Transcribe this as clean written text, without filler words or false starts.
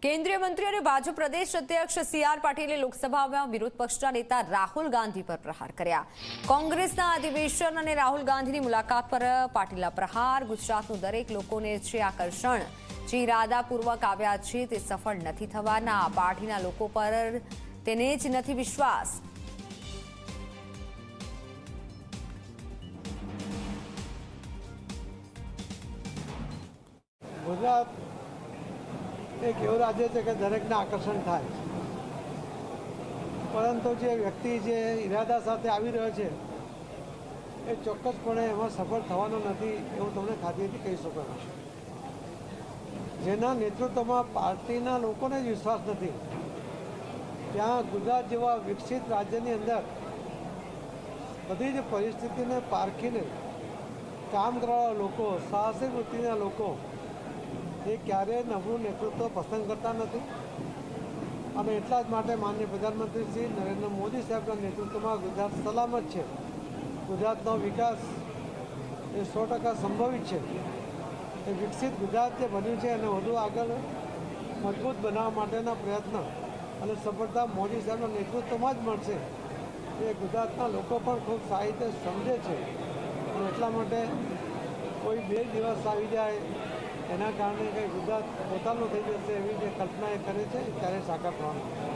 केंद्रीय मंत्री और भाजप प्रदेश अध्यक्ष सीआर पाटीले लोकसभा में विरोध पक्षना नेता राहुल गांधी पर प्रहार कर्या। कांग्रेसना अधिवेशन और राहुल गांधी मुलाकात पर पाटीला प्रहार। गुजरातનું દરેક લોકોને છે આકર્ષણ જે ઇરાદાપૂર્વક આવ્યા છે તે સફળ નથી થવાના। પાર્ટીના લોકો પર તેને જ નથી વિશ્વાસ। ગુજરાત एक एवं राज्य है कि दरेकने आकर्षण थाय, परंतु जो व्यक्ति जे इरादा साथे आवी रह्यो छे ए चोक्कसपणे एमां सफल थवानो नथी एवुं तमने खातरीथी कही शको। जेना नेतृत्वमां पार्टीना लोकोने ज विश्वास नथी त्यां गुजरात जेवा विकसित राज्यनी अंदर बधी ज परिस्थितिने पारखीने काम करवाळा लोको, साहसिक वृत्तिना लोको ये क्यारे नवरू नेतृत्व पसंद करता नहीं। और एटला ज माटे माननीय प्रधानमंत्री श्री नरेंद्र मोदी साहेबना नेतृत्व में गुजरात सलामत है। गुजरातनो विकास ये 100% संभवित है। विकसित गुजरात जे बन्युं छे एने वधु आगळ मजबूत बनाववा माटेना प्रयत्न अने सफलता मोदी साहेबना नेतृत्वमां ज मळशे। ये गुजरातना लोको पण खूब सारी રીતે समझे छे। एटला माटे कोई 2 दिवस आवी जाए एना कारणे कई गुजरात पोतानुं थई जशे एवी जे कल्पना ए करे छे त्यारे साकार थवानुं।